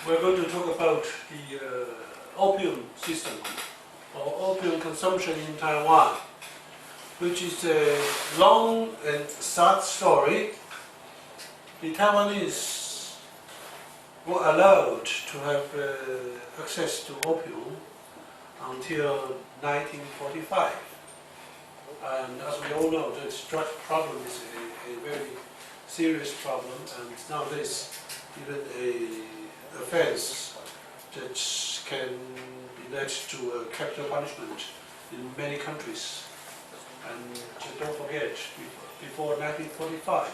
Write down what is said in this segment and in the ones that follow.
we're going to talk about the opium system, or opium consumption in Taiwan, which is a long and sad story. The Taiwanese were allowed to have access to opium until 1945. And as we all know, the drug problem is a very serious problem, and nowadays even an offense that can be led to capital punishment in many countries. And don't forget, before 1945,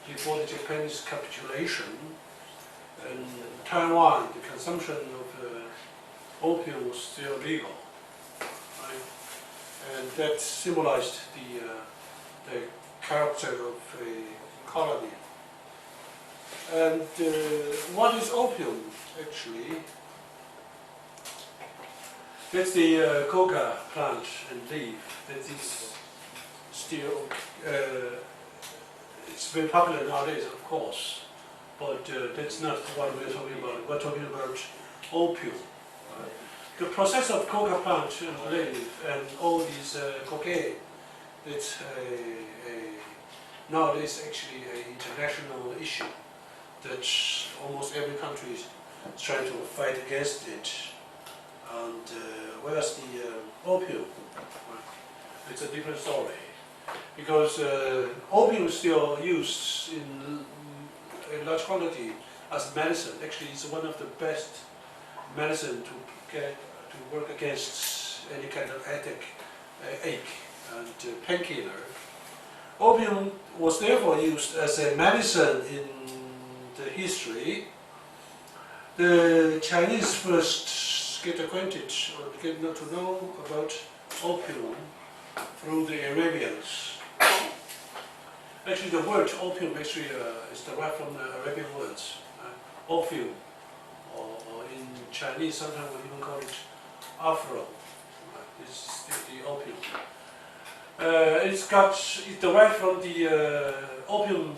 before the Japanese capitulation, in Taiwan, the consumption of opium was still legal, right? And that symbolized the character of a colony. And what is opium, actually? That's the Coca plant and leaf that is still, it's very popular nowadays, of course, but that's not what we're talking about. We're talking about opium. Right? The process of Coca plant and leaf and all these cocaine, it's nowadays actually an international issue that almost every country is trying to fight against it. And whereas the opium, it's a different story, because opium is still used in large quantity as medicine. Actually, it's one of the best medicine to work against any kind of ache and painkiller. Opium was therefore used as a medicine in the history. The Chinese first get acquainted or get to know about opium through the Arabians. Actually, the word opium actually is derived from the Arabian words, opium, or in Chinese sometimes we even call it afro. This is the opium. It's derived from the opium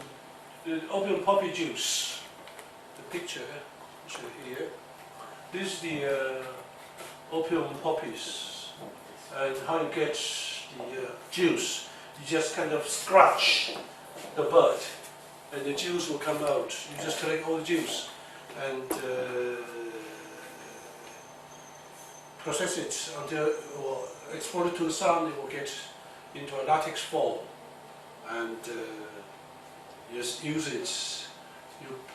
poppy juice. The picture here. This is the opium poppies, and how you get the juice. You just kind of scratch the bud, and the juice will come out. You just collect all the juice and process it until, or export it to the sun. It will get into a latex form, and you just use it.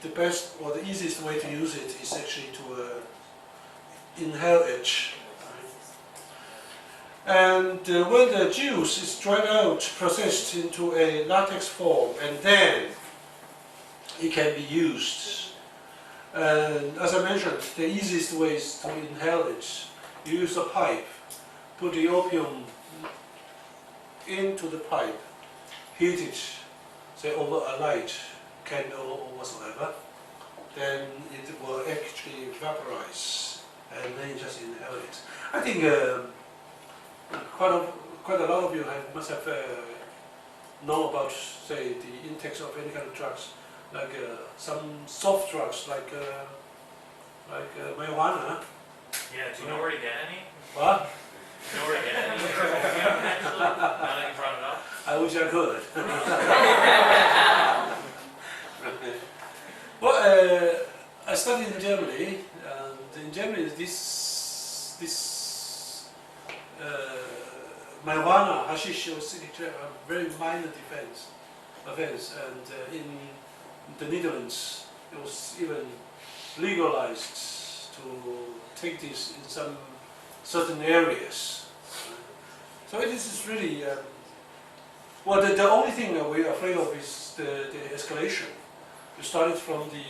The best or the easiest way to use it is actually to inhale it. And when the juice is dried out, processed into a latex form, and then it can be used. And as I mentioned, the easiest way is to inhale it. You use a pipe, put the opium into the pipe, heat it, say over a light, candle or whatsoever, then it will actually vaporize, and then you just inhale it. I think quite a lot of you must have know about, say, the intakes of any kind of drugs, like some soft drugs, like marijuana. Yeah, do you know where to get any? What? Do you know where to get any? Actually, now that you brought it up. I wish I could. Well, I studied in Germany, and in Germany this marijuana, hashish, was a very minor offense, and in the Netherlands it was even legalized to take this in some certain areas. So it is really, well, the only thing that we're afraid of is the escalation. You started from the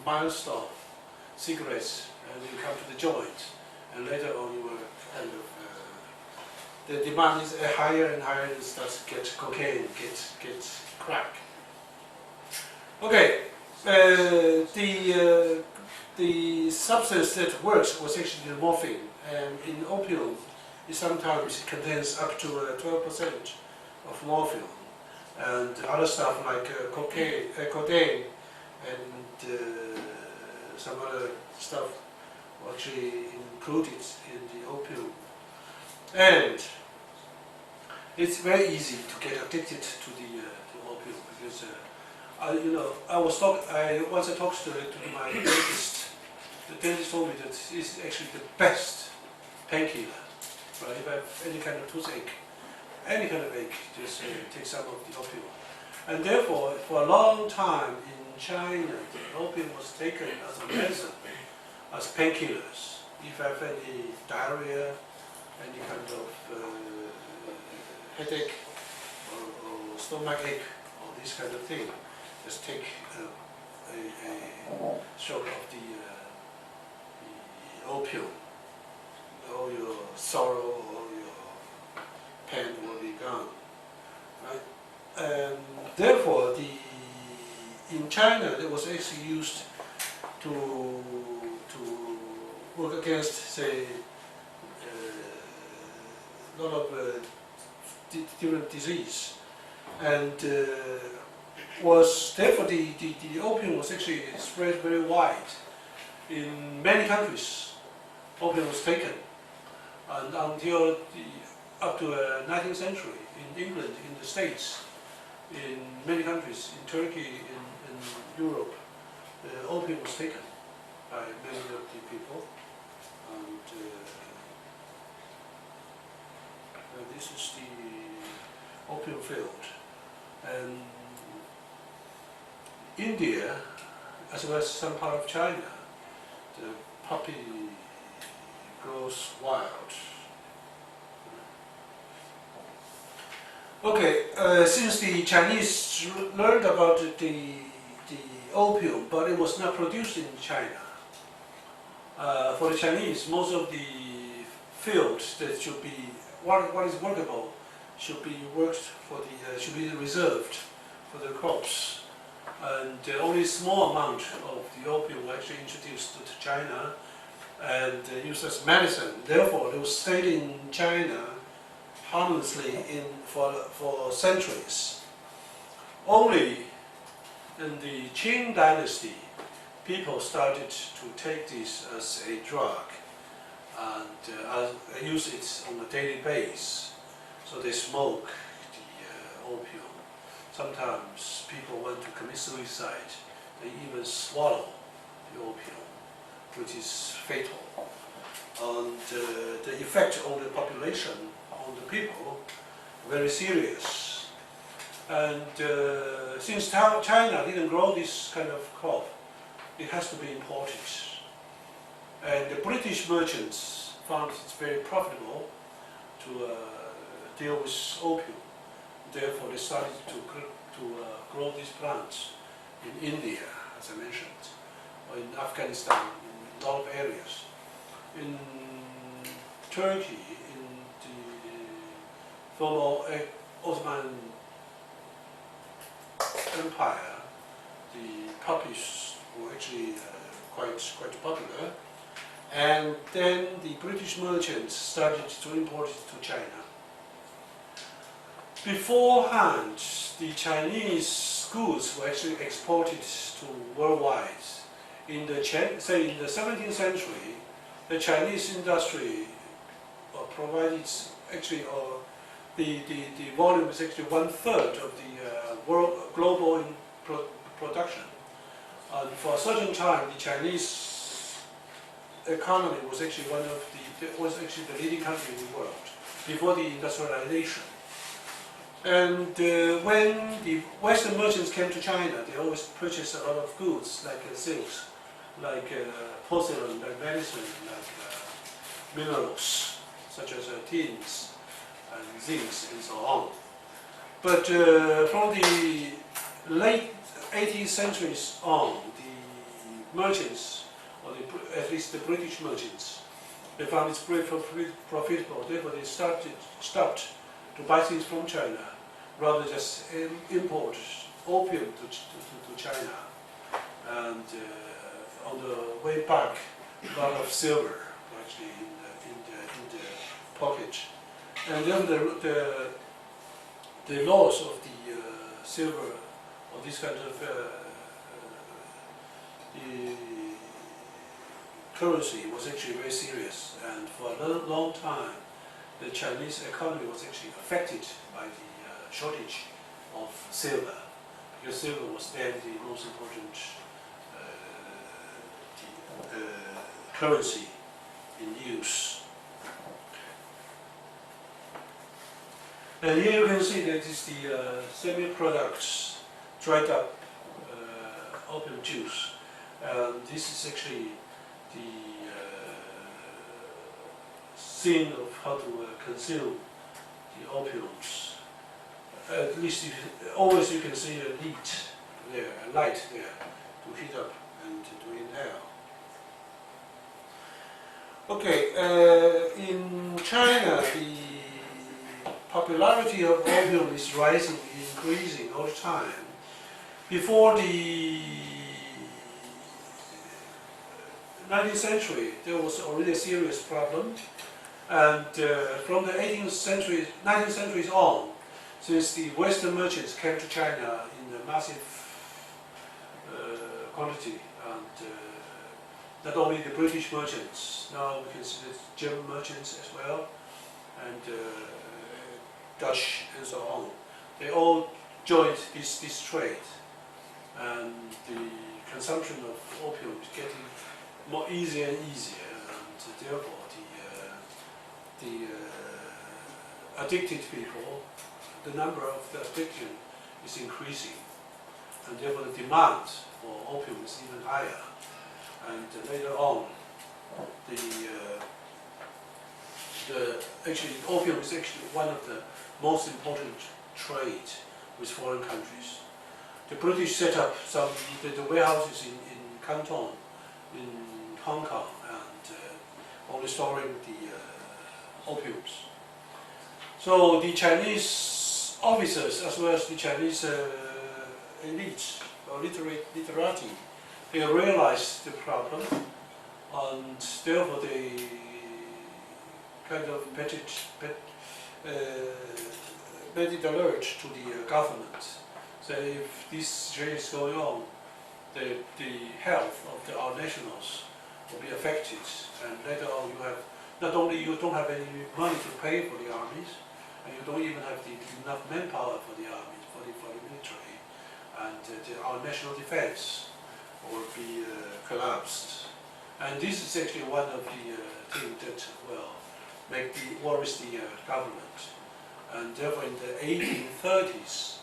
mild stuff, cigarettes, and you come to the joint, and later on you were kind of, the demand is higher and higher, and starts to get cocaine, get crack. Okay, the substance that works was actually the morphine, and in opium it sometimes contains up to 12% of morphine, and other stuff like codeine and some other stuff were actually included in the opium. And it's very easy to get addicted to the opium because you know, once I talked to my dentist. The dentist told me that it's actually the best painkiller. Right? If I have any kind of toothache, any kind of ache, just take some of the opium. And therefore, for a long time in China, the opium was taken as a medicine, as painkillers. If I have any diarrhea, any kind of headache or stomach ache, or this kind of thing, just take a shot of the opium. All your sorrow, all your pain will be gone. Right? And therefore, in China, it was actually used to work against, say, a lot of different disease, and was therefore the opium was actually spread very wide in many countries. Opium was taken, and until up to the 19th century in England, in the States, in many countries, in Turkey, in Europe, opium was taken by many of the people, and this is the opium field. And India, as well as some part of China, the poppy grows wild. Okay, since the Chinese learned about the opium, but it was not produced in China. For the Chinese, most of the fields that should be what is workable should be should be reserved for the crops, and only a small amount of the opium were actually introduced to China and used as medicine. Therefore, it was stayed in China harmlessly for centuries. Only in the Qing dynasty, people started to take this as a drug and use it on a daily basis. So they smoke the opium. Sometimes people want to commit suicide. They even swallow the opium, which is fatal. And the effect on the population, on the people, very serious. And since China didn't grow this kind of crop, it has to be imported. And the British merchants found it very profitable to deal with opium. Therefore, they started to grow these plants in India, as I mentioned, or in Afghanistan, in a lot of areas. In Turkey, in the former Ottoman Empire, the poppies were actually quite popular. And then the British merchants started to import it to China. Beforehand, the Chinese goods were actually exported to worldwide. In the 17th century, the Chinese industry provided actually, the volume is actually 1/3 of the world global production. And for a certain time, the Chinese economy was actually the leading country in the world before the industrialization. And when the Western merchants came to China, they always purchased a lot of goods like silks, like porcelain, like medicine, like minerals such as tins and zincs and so on. But from the late 18th centuries on, the merchants, or at least the British merchants, they found it very profitable. Therefore, they stopped to buy things from China, rather just import opium to China. And on the way back, a lot of silver actually in the pocket. And then the loss of the silver, or this kind of currency was actually very serious, and for a long time, the Chinese economy was actually affected by the shortage of silver, because silver was then the most important currency in use. And here you can see that is the semi-products dried up opium juice. This is actually the scene of how to consume the opiums. At least always you can see a light there to heat up and to inhale. Okay, in China, the popularity of opium is rising, increasing all the time. Before the 19th century, there was already a serious problem, and from the 19th century on, since the Western merchants came to China in a massive quantity, and not only the British merchants, now we can see the German merchants as well, and Dutch and so on. They all joined this trade, and the consumption of opium is getting more easier and easier, and therefore the addicted people, the number of the addiction is increasing, and therefore the demand for opium is even higher. And later on, actually opium is actually one of the most important trade with foreign countries. The British set up the warehouses in Canton, in Hong Kong, and only storing the opiums. So the Chinese officers, as well as the Chinese elites or literati, they realized the problem, and therefore they kind of made it alert to the government. So if this situation is going on, the health of our nationals will be affected, and later on you have not only you don't have any money to pay for the armies, and you don't even have enough manpower for the army, for the military, and our national defense will be collapsed. And this is actually one of the things that worries the government. And therefore in the 1830s,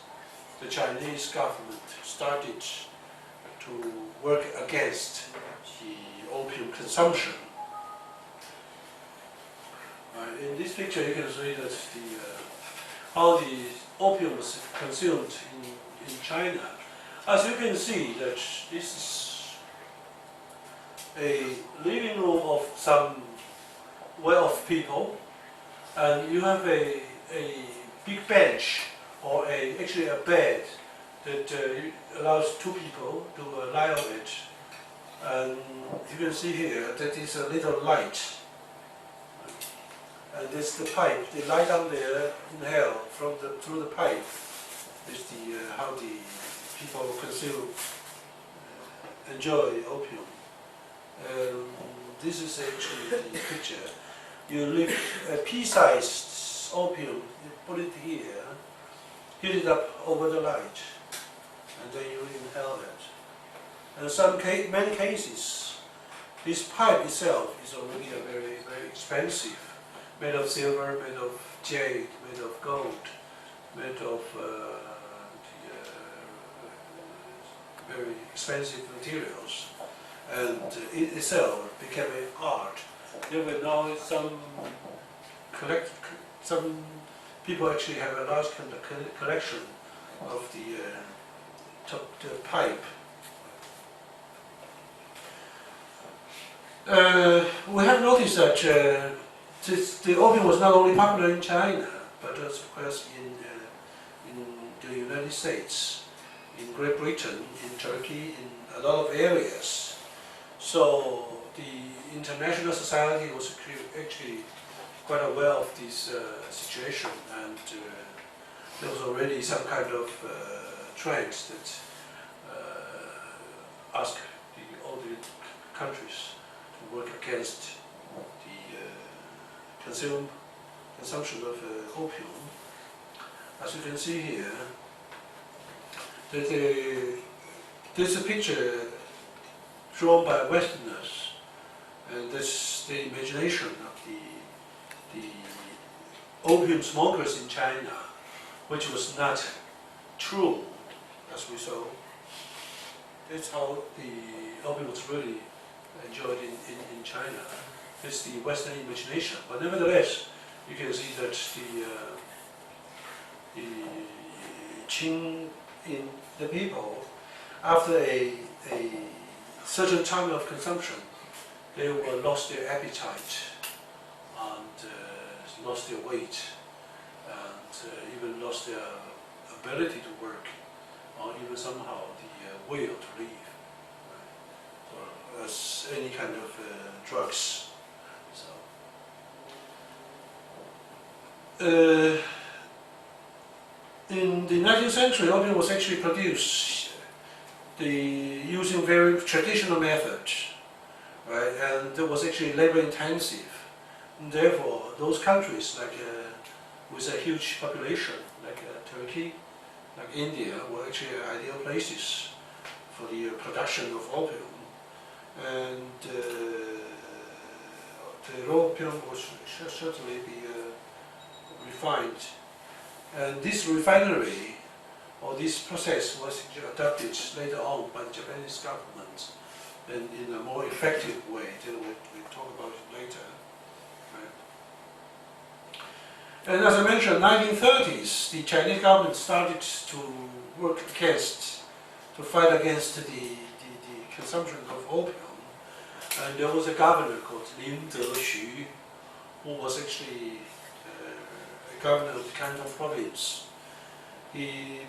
the Chinese government started to work against the opium consumption. In this picture you can see that how the opium was consumed in China. As you can see, that this is a living room of some well-off people, and you have a big bench, or actually a bed that allows two people to lie on it. And you can see here that is a little light, and this is the pipe. They lie down there, inhale through the pipe. This is how the people consume, enjoy opium. This is actually the picture. You leave a pea-sized opium, you put it here, heat it up over the light, and then you inhale it. And in many cases, this pipe itself is already very, very expensive, made of silver, made of jade, made of gold, made of very expensive materials, and it itself became an art. There were now some people actually have a large collection of the pipe. We have noticed that the opium was not only popular in China, but as well as in the United States, in Great Britain, in Turkey, in a lot of areas. So the international society was actually quite aware of this situation, and there was already some kind of trends that asked all the countries to work against the consumption of opium. As you can see here, there's a picture drawn by Westerners, and that's the imagination of the opium smokers in China, which was not true, as we saw. That's how the opium was really enjoyed in China. It's the Western imagination. But nevertheless, you can see that the people, after a certain time of consumption, they will lost their appetite and lost their weight, and even lost their ability to work, or even somehow the will to live, right? Or as any kind of drugs. So, in the 19th century, opium was actually produced using very traditional methods, right? And it was actually labor intensive. And therefore, those countries like with a huge population, like Turkey, like India, were actually ideal places for the production of opium. And the opium should certainly be refined. And this refinery, or this process, was adopted later on by the Japanese government, and in a more effective way. Then we'll talk about it later. Right? And as I mentioned, 1930s, the Chinese government started to work to fight against the consumption of opium. And there was a governor called Lin Zexu, who was actually governor of the Canton province. He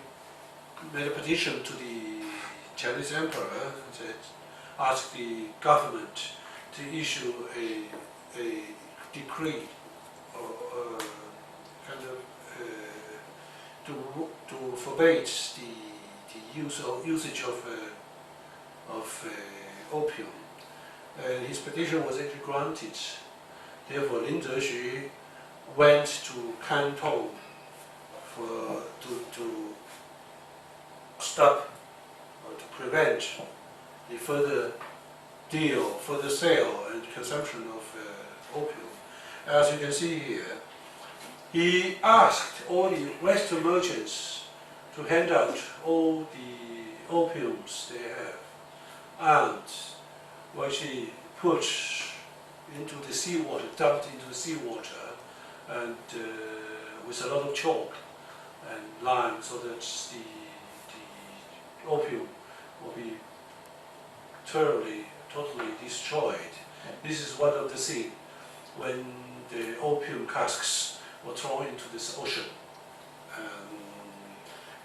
made a petition to the Chinese emperor and asked the government to issue a decree or kind of to forbade the usage of opium. His petition was actually granted. Therefore, Lin Zexu went to Canton to stop or to prevent the further sale and consumption of opium. As you can see here, he asked all the Western merchants to hand out all the opiums they have, and actually put into the seawater, dumped into the seawater, and with a lot of chalk and lime, so that the opium will be totally destroyed. This is one of the scenes when the opium casks were thrown into this ocean.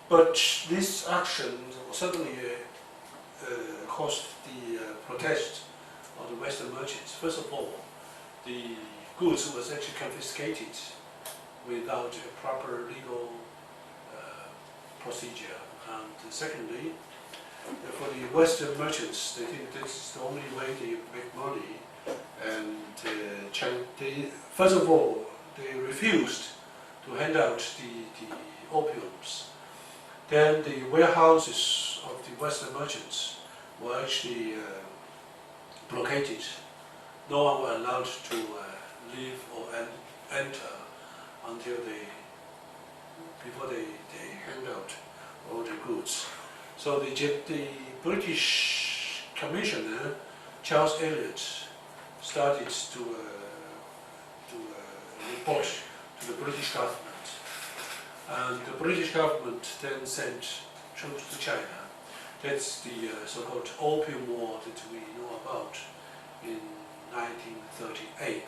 But this action suddenly caused the protest of the Western merchants. First of all, the goods was actually confiscated without a proper legal procedure. And secondly, for the Western merchants, they think this is the only way they make money. And first of all, they refused to hand out the opiums. Then the warehouses of the Western merchants were actually blockaded. No one was allowed to leave or enter until before they hand out all the goods. So the British Commissioner, Charles Elliot, started to report to the British government. And the British government then sent troops to China. That's the so-called Opium War that we know about in 1938.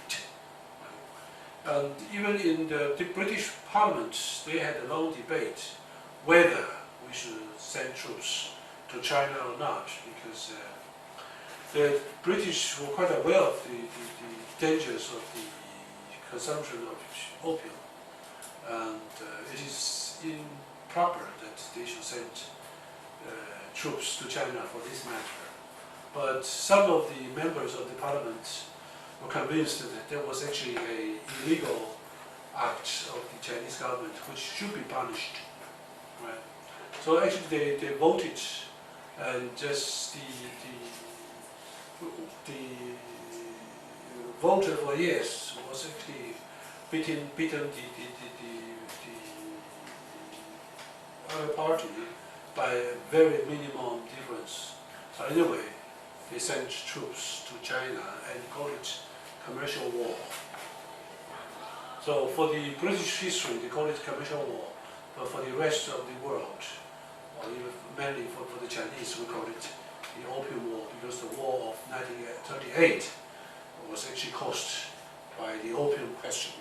And even in the British Parliament, they had a long debate whether we should send troops to China or not, because the British were quite aware of the dangers of the consumption of opium, and it is improper that they should send troops to China for this matter. But some of the members of the parliament were convinced that there was actually an illegal act of the Chinese government which should be punished. Right? So actually they voted, and just the voter for yes was actually beaten the other party by a very minimum difference. So anyway, they sent troops to China and called it commercial war. So for the British history, they call it commercial war, but for the rest of the world, or even mainly for the Chinese, we call it the Opium War, because the war of 1938 was actually caused by the opium question.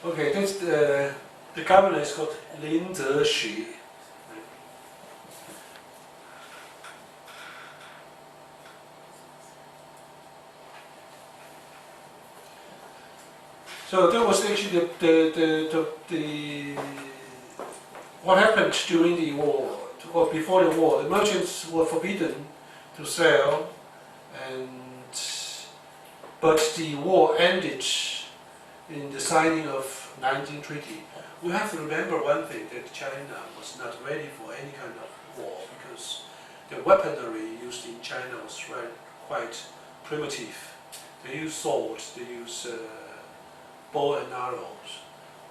Okay. That's the governor is called Lin Zexu. So that was actually what happened during the war, or before the war. The merchants were forbidden to sell, but the war ended in the signing of 19 treaty. We have to remember one thing, that China was not ready for any kind of war, because the weaponry used in China was quite primitive. They use swords, they use bow and arrows,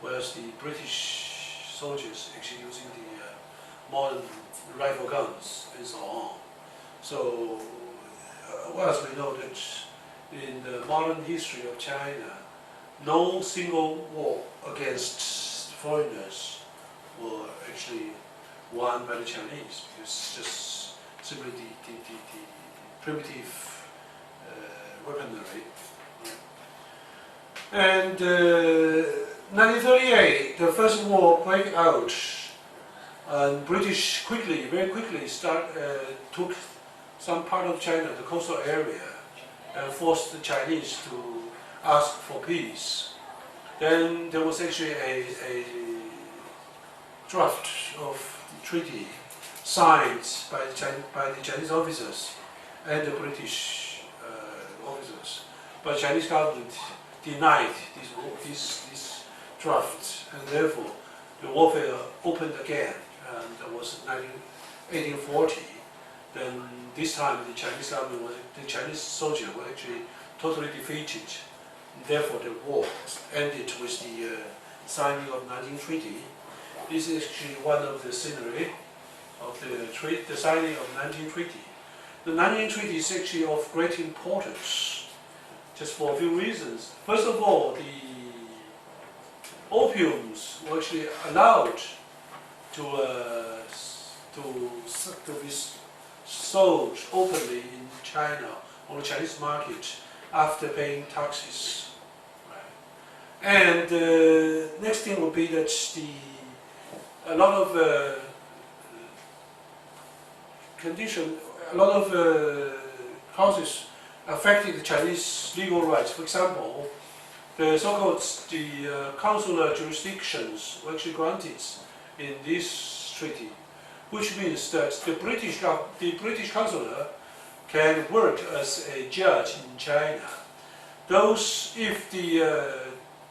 whereas the British soldiers actually using the modern rifle guns and so on. So, whereas we know that in the modern history of China, no single war against foreigners were actually won by the Chinese, because it's just simply the primitive weaponry. And 1938, the first war broke out, and British very quickly took some part of China, the coastal area, and forced the Chinese to ask for peace. Then there was actually a draft of the treaty signed by the Chinese officers and the British officers, but the Chinese government denied this draft, and therefore the warfare opened again, and that was 1840. Then this time the Chinese government, the Chinese soldiers were actually totally defeated. Therefore the war ended with the signing of 19 treaty. This is actually one of the scenery of the signing of 19 treaty. The 19 treaty is actually of great importance, just for a few reasons. First of all, the opiums were actually allowed to be sold openly in China, on the Chinese market, after paying taxes. Right. And the next thing would be that a lot of causes affected the Chinese legal rights. For example, the so-called consular jurisdictions were actually granted in this treaty, which means that the British consular can work as a judge in China. If the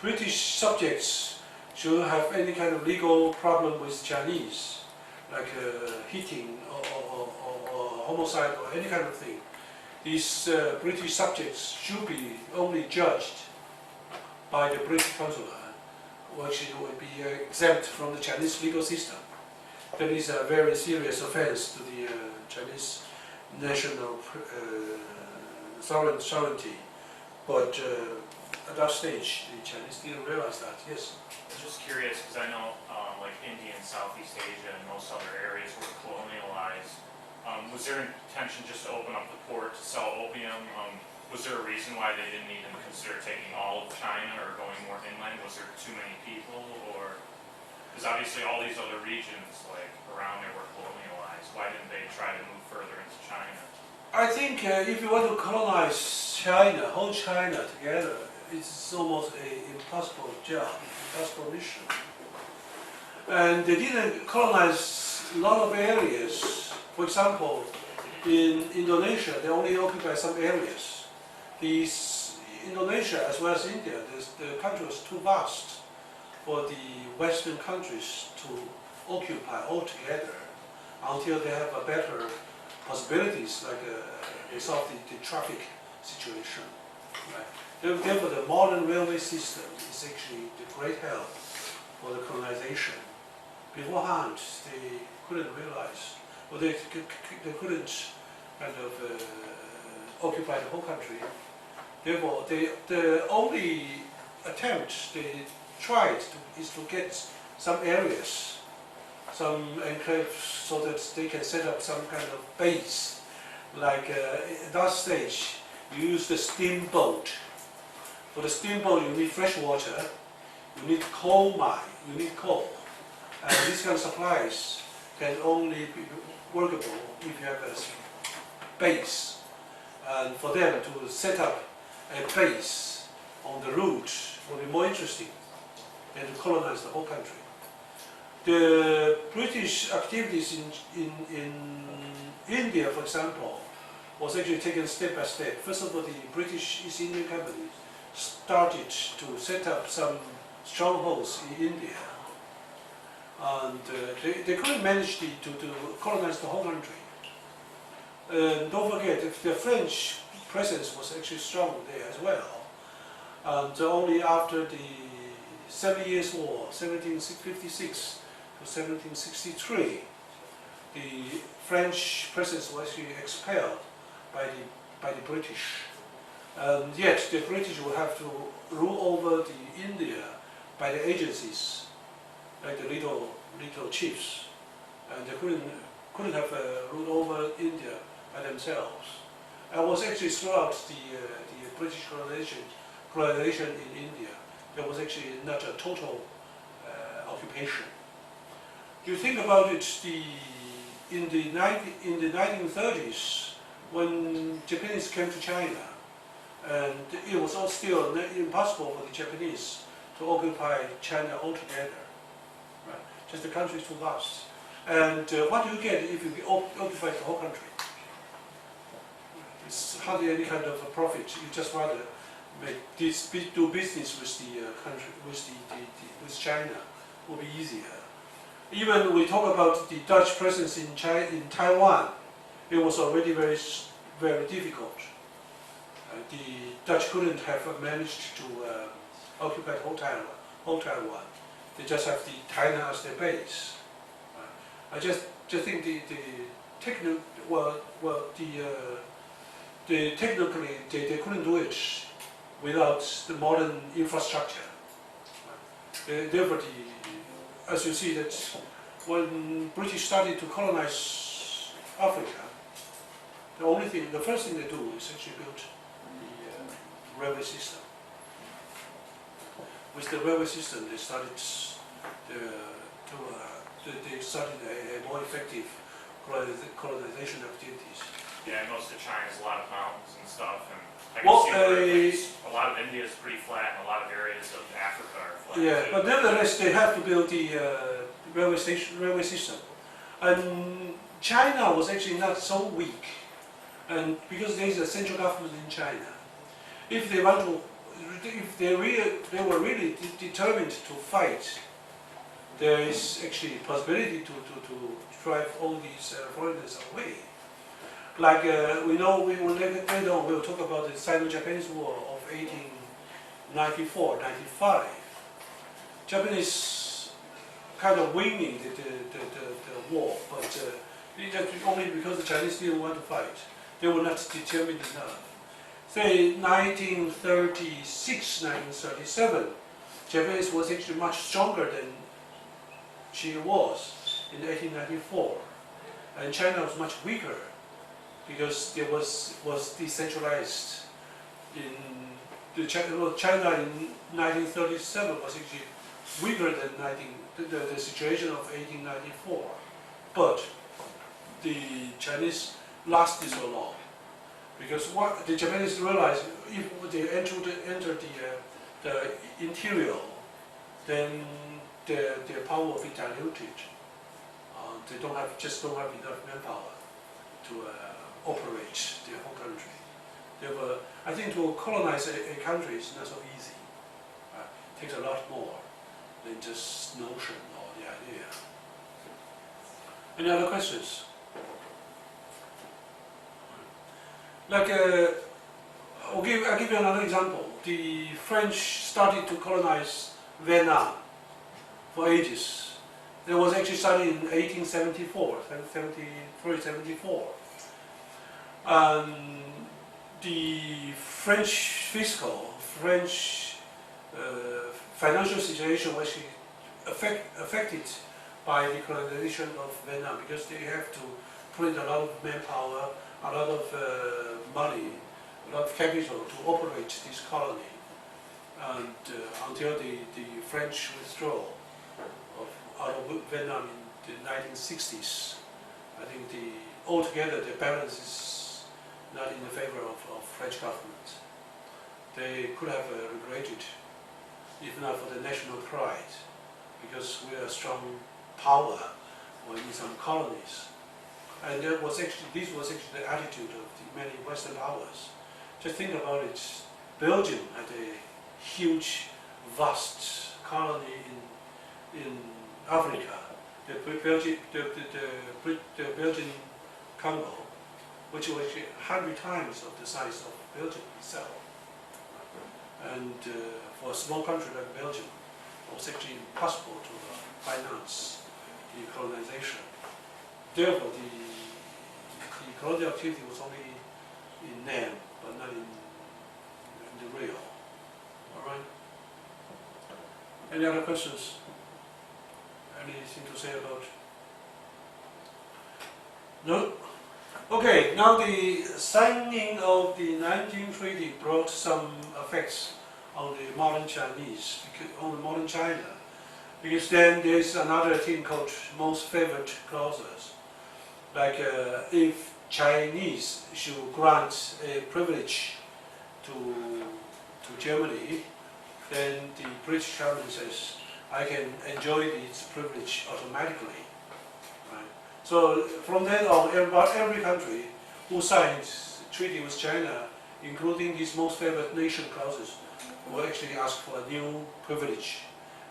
British subjects should have any kind of legal problem with Chinese, like hitting or homicide or any kind of thing, these British subjects should be only judged by the British consular, which would be exempt from the Chinese legal system. That is a very serious offense to the Chinese national sovereignty. But at that stage, the Chinese didn't realize that. Yes? I'm just curious, because I know like India and Southeast Asia and most other areas were colonialized. Was there intention just to open up the port to sell opium? Was there a reason why they didn't even consider taking all of China or going more inland? Was there too many people, or because obviously all these other regions like around there were colonialized? Why didn't they try to move further into China? I think if you want to colonize China, whole China together, it's almost an impossible job, impossible mission. And they didn't colonize a lot of areas. For example, in Indonesia, they only occupy some areas. Indonesia, as well as India, the country was too vast for the Western countries to occupy altogether until they have a better possibilities, like they solve the traffic situation. Right? Therefore, the modern railway system is actually the great help for the colonization. Beforehand, they couldn't realize, or they couldn't kind of occupy the whole country. Therefore, the only attempt they tried is to get some areas, some enclaves, so that they can set up some kind of base. Like at that stage, you use the steamboat. For the steamboat, you need fresh water, you need coal mine, you need coal. And these kind of supplies can only be workable if you have a base. And for them to set up a base on the route will be more interesting than to colonize the whole country. The British activities in India, for example, was actually taken step by step. First of all, the British East India Company started to set up some strongholds in India. And they couldn't manage to colonize the whole country. Don't forget, the French presence was actually strong there as well. And only after the 7 Years' War, 1756 to 1763, the French presence was actually expelled by the British. And yet the British would have to rule over the India by the agencies, like the little chiefs, and they couldn't have ruled over India by themselves. And was actually throughout the British colonization in India, there was actually not a total occupation. You think about it, in the 1930s, when Japanese came to China, and it was all still impossible for the Japanese to occupy China altogether. Right? Just the country is too vast. And what do you get if you occupy the whole country? It's hardly any kind of a profit. You just rather do business with the country, with China, will be easier. Even we talk about the Dutch presence in Taiwan, it was already very, very difficult. The Dutch couldn't have managed to occupy the whole Taiwan. They just have the China as their base. I just think technically they couldn't do it without the modern infrastructure. Therefore, as you see that when British started to colonize Africa, the first thing they do is actually build the railway system. With the railway system, they started a more effective colonization activities. Yeah, most of China's a lot of mountains and stuff, and I can Well, see where a lot of India is pretty flat, and a lot of areas of Africa are flat. Yeah, too. but nevertheless, they have to build the railway system. And China was actually not so weak, and because there is a central government in China, if they were really determined to fight, there is actually a possibility to drive all these foreigners away. Like we know, later on we'll talk about the Sino-Japanese War of 1894-95. Japanese kind of winning the war, but only because the Chinese didn't want to fight. They were not determined enough. Say 1936, 1937, Japanese was actually much stronger than she was in 1894, and China was much weaker because there was decentralized. China in 1937 was actually weaker than the situation of 1894, but the Chinese lasted so long. Because what the Japanese realized, if they enter the interior, then their power will be diluted. They don't have enough manpower to operate their whole country. Therefore, I think to colonize a country is not so easy. It takes a lot more than just notion or the idea. Any other questions? Like, I'll give you another example. The French started to colonize Vietnam for ages. It was actually started in 1874, 73, 74. The French financial situation was actually affected by the colonization of Vietnam, because they have to put in a lot of manpower, a lot of money, a lot of capital to operate this colony, and until the French withdrawal out of Vietnam in the 1960s, I think altogether the balance is not in the favor of French government. They could have regretted, if not for the national pride, because we are a strong power in some colonies. And this was actually the attitude of the many Western powers. Just think about it. Belgium had a huge, vast colony in Africa. The Belgian Congo, which was actually 100 times of the size of Belgium itself. And for a small country like Belgium, it was actually impossible to finance the colonization. Therefore, the colonial activity was only in name, but not in the real. All right? Any other questions? Anything to say about? No? Okay, now the signing of the Nanjing Treaty brought some effects on the modern Chinese, on the modern China, because then there's another thing called most favored clauses. Like if Chinese should grant a privilege to Germany, then the British government says, I can enjoy this privilege automatically. Right? So from then on, every country who signed a treaty with China, including these most favored nation clauses, will actually ask for a new privilege,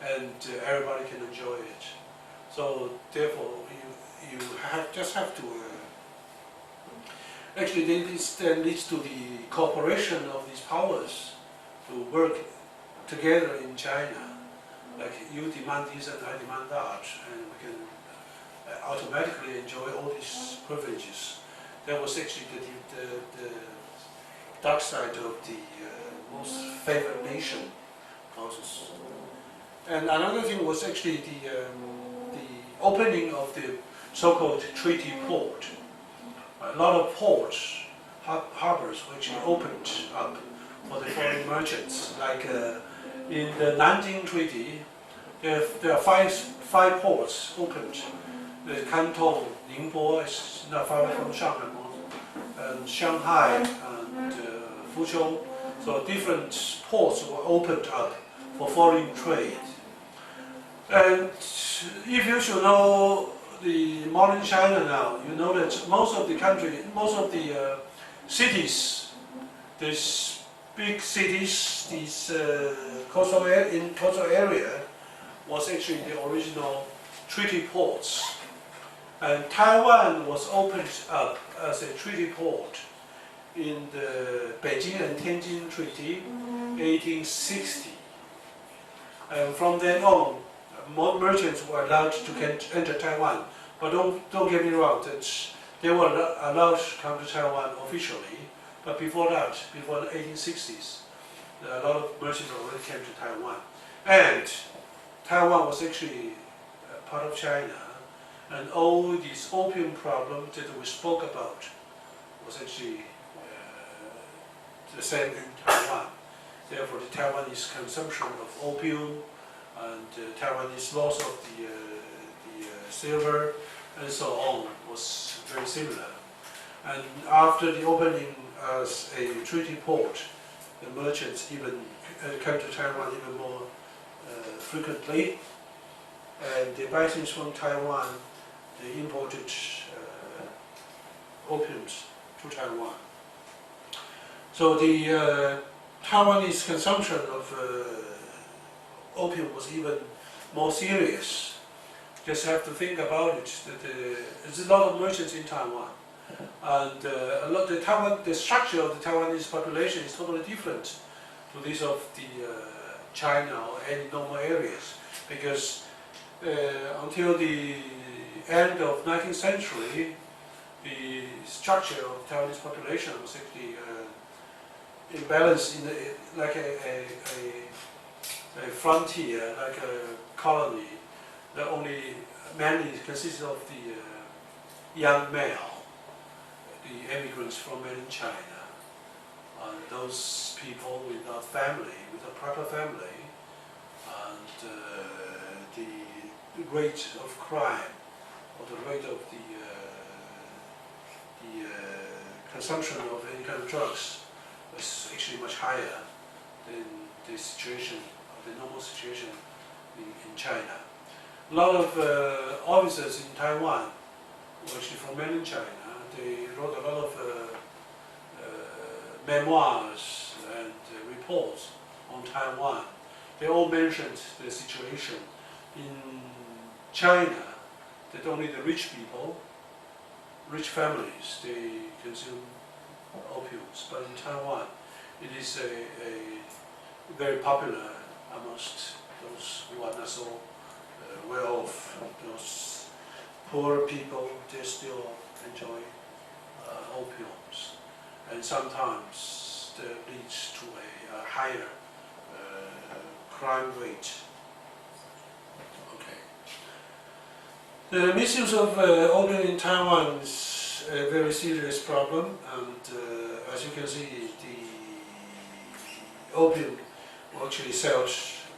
and everybody can enjoy it. So therefore, you just have to. Actually, this then leads to the cooperation of these powers to work together in China. Like you demand this and I demand that, and we can automatically enjoy all these privileges. That was actually the dark side of the most favored nation clauses. And another thing was actually the opening of the so-called treaty port. A lot of ports, harbors, were actually opened up for the foreign merchants. Like in the Nanjing Treaty, there are five ports opened. The Canton, Ningbo is not far from Shanghai, and Shanghai and Fuzhou. So different ports were opened up for foreign trade. And if you should know the modern China now, you know that most of the cities, these big cities, these coastal area, was actually the original treaty ports. And Taiwan was opened up as a treaty port in the Beijing and Tianjin Treaty, 1860. And from then on, more merchants were allowed to enter Taiwan. But don't get me wrong, that they were allowed to come to Taiwan officially. But before that, before the 1860s, a lot of merchants already came to Taiwan. And Taiwan was actually part of China. And all this opium problem that we spoke about was actually the same in Taiwan. Therefore, the Taiwanese consumption of opium and Taiwanese loss of the silver and so on was very similar. And after the opening as a treaty port, the merchants even come to Taiwan even more frequently, and they buy things from Taiwan. They imported opiums to Taiwan. So the Taiwanese consumption of opium was even more serious. Just have to think about it. That there's a lot of merchants in Taiwan, and the structure of the Taiwanese population is totally different to this of the China or any normal areas, because until the end of 19th century, the structure of Taiwanese population was actually imbalanced in like a frontier, like a colony that only mainly consists of the young male, the immigrants from mainland China, and those people without family, without proper family, and the rate of crime or the rate of the consumption of any kind of drugs was actually much higher than the situation, the normal situation in China. A lot of officers in Taiwan were actually from mainland China. They wrote a lot of memoirs and reports on Taiwan. They all mentioned the situation in China, that only the rich people, rich families, they consume opiums. But in Taiwan, it is a very popular amongst those who are not so well off. Those poor people, they still enjoy opiums, and sometimes that leads to a higher crime rate. Okay. The misuse of opium in Taiwan is a very serious problem, and as you can see, the opium actually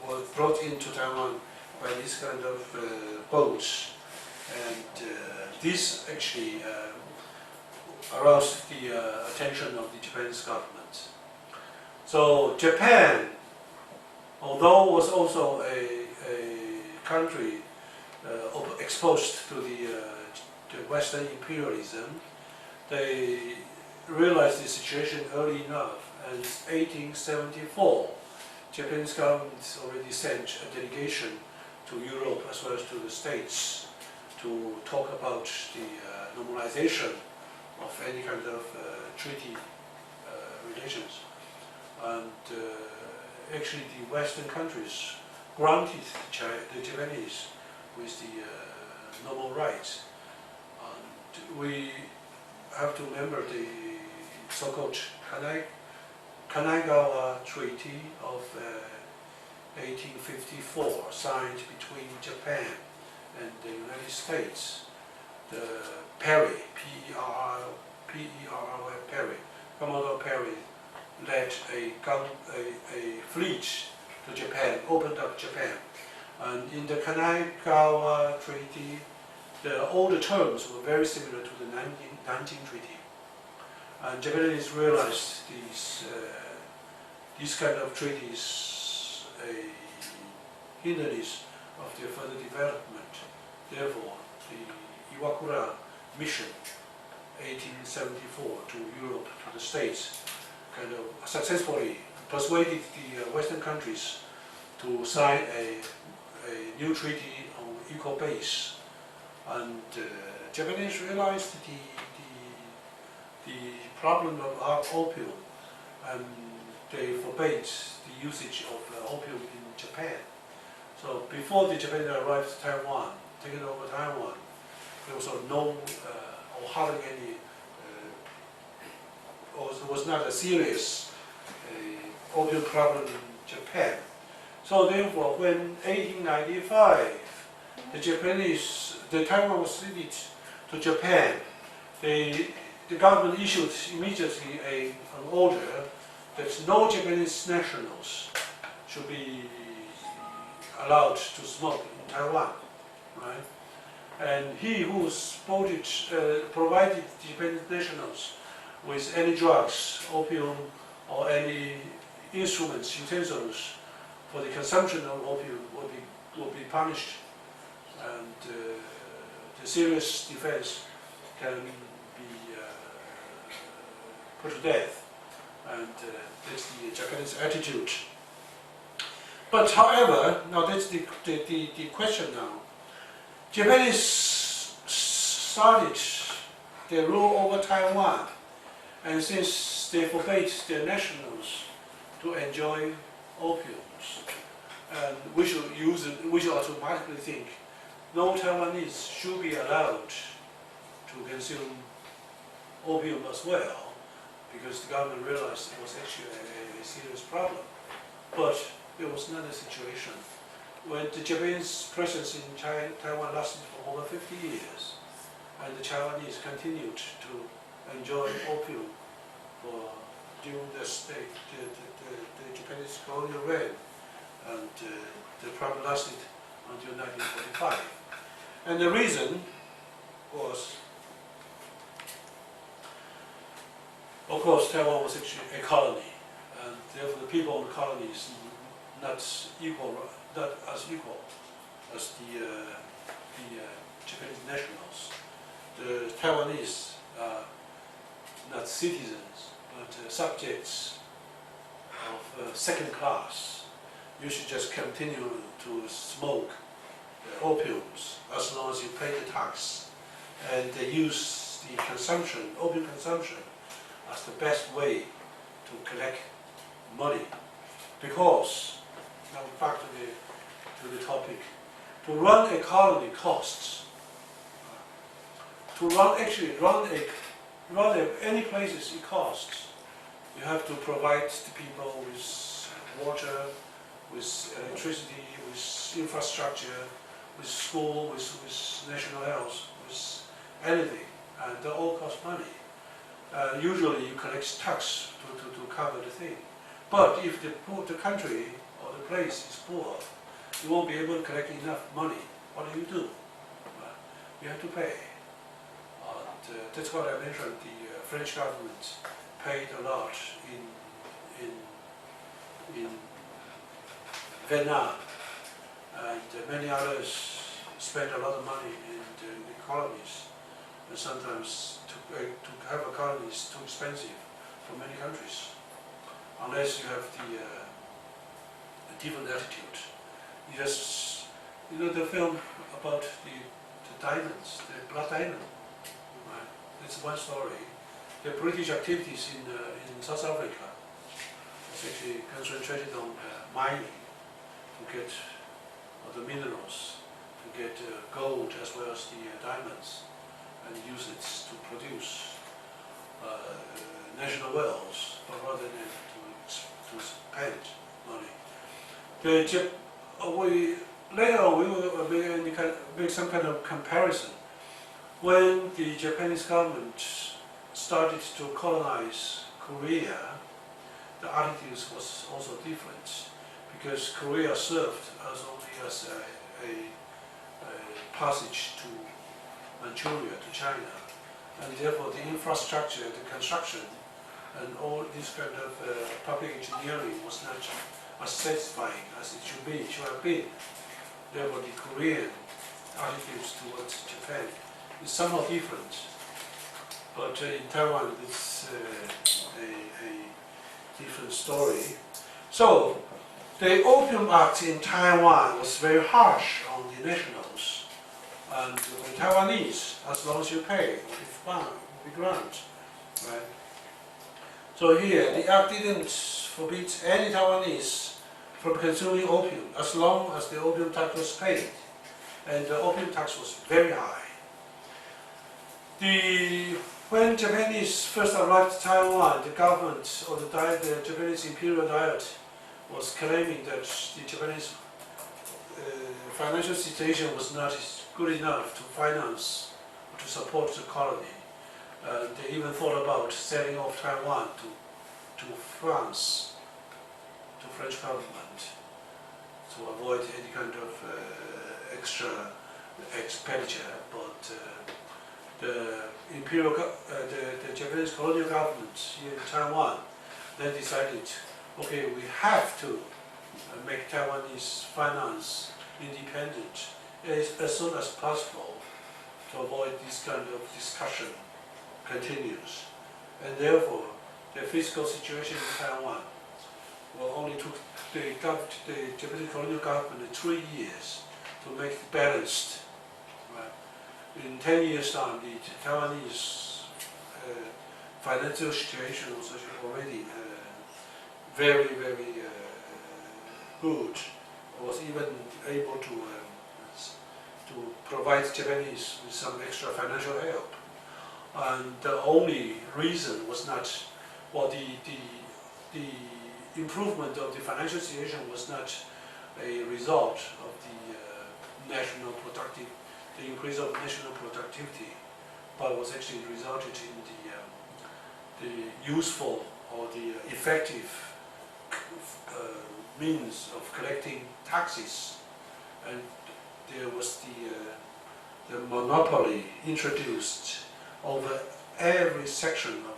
was brought into Taiwan by this kind of boats, and this actually aroused the attention of the Japanese government. So Japan, although was also a country exposed to the Western imperialism, they realized the situation early enough, and in 1874, Japanese government already sent a delegation to Europe as well as to the States to talk about the normalization of any kind of treaty relations. And actually the Western countries granted the Japanese with the normal rights. And we have to remember the so-called Kanagawa Treaty of 1854, signed between Japan and the United States. The Perry, P-E-R-R-Y, Perry, Commodore Perry, led a fleet to Japan, opened up Japan. And in the Kanagawa Treaty, all the terms were very similar to the Nanjing Treaty. And Japanese realized these kind of treaties a hindrance of their further development. Therefore, the Iwakura mission, 1874, to Europe, to the States, kind of successfully persuaded the Western countries to sign a new treaty on equal base. And Japanese realized the problem of opium, and they forbade the usage of opium in Japan. So before the Japanese arrived to Taiwan, taking over Taiwan, there was no or hardly any, or there was not a serious opium problem in Japan. So therefore, when 1895, the Taiwan was ceded to Japan, the government issued immediately an order that no Japanese nationals should be allowed to smoke in Taiwan, right? And he who provided Japanese nationals with any drugs, opium, or any instruments, utensils for the consumption of opium will be punished, and the serious offense can be put to death. And that's the Japanese attitude. But however, now that's the question now. Japanese started their rule over Taiwan, and since they forbade their nationals to enjoy opiums, and we should automatically think no Taiwanese should be allowed to consume opium as well, because the government realized it was actually a serious problem. But there was another situation. When the Japanese presence in Taiwan lasted for over 50 years, and the Taiwanese continued to enjoy opium during the Japanese colonial reign, and the problem lasted until 1945. And the reason was, of course, Taiwan was actually a colony, and therefore the people of the colonies not as equal as the Japanese nationals. The Taiwanese are not citizens, but subjects of second class. You should just continue to smoke the opiums as long as you pay the tax, and they use the opium consumption, as the best way to collect money. Because, now back to the topic, to run a colony costs. To run any places, it costs. You have to provide the people with water, with electricity, with infrastructure, with school, with national health, with anything, and they all cost money. Usually you collect tax to cover the thing. But if the country or the place is poor, you won't be able to collect enough money. What do? You have to pay. That's what I mentioned. The French government paid a lot in Vietnam, and many others spent a lot of money in the colonies. And sometimes to have a colony is too expensive for many countries, unless you have a different attitude. The film about the diamonds, the blood diamond. Right? It's one story. The British activities in South Africa was actually concentrated on mining to get the minerals, to get gold as well as the diamonds, and use it to produce national wealth, but rather than to spend money. Later on, we will make some kind of comparison. When the Japanese government started to colonize Korea, the attitudes was also different, because Korea served only as a passage to Manchuria, to China, and therefore the infrastructure, the construction, and all this kind of public engineering was not as satisfying as it should have been. Therefore, the Korean attitudes towards Japan is somewhat different. But in Taiwan, it's a different story. So, the Opium Act in Taiwan was very harsh on the nationals. And the Taiwanese, as long as you pay, will be granted. Right? So here, the act didn't forbid any Taiwanese from consuming opium as long as the opium tax was paid. And the opium tax was very high. When Japanese first arrived to Taiwan, the government or the Japanese Imperial Diet was claiming that the Japanese financial situation was not good enough to finance, to support the colony. They even thought about selling off Taiwan to France, to French government, to avoid any kind of extra expenditure, but the the Japanese colonial government here in Taiwan then decided, okay, we have to make Taiwanese finance independent as soon as possible to avoid this kind of discussion continues. And therefore, the fiscal situation in Taiwan only took the Japanese colonial government 3 years to make it balanced. Right? In 10 years' time, the Taiwanese financial situation was actually already very, very good. Was even able to provide Japanese with some extra financial help. And the only reason was not, well, the improvement of the financial situation was not a result of the increase of national productivity, but was actually resulted in the useful or the effective means of collecting taxes, and there was the monopoly introduced over every section of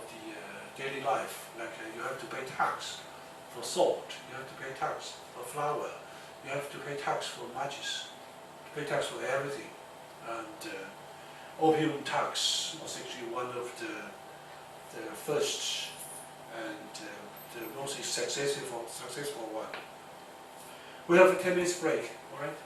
the daily life. Like you have to pay tax for salt, you have to pay tax for flour, you have to pay tax for matches, pay tax for everything. And opium tax was actually one of the first and the most successful one. We have a 10 minutes break, all right?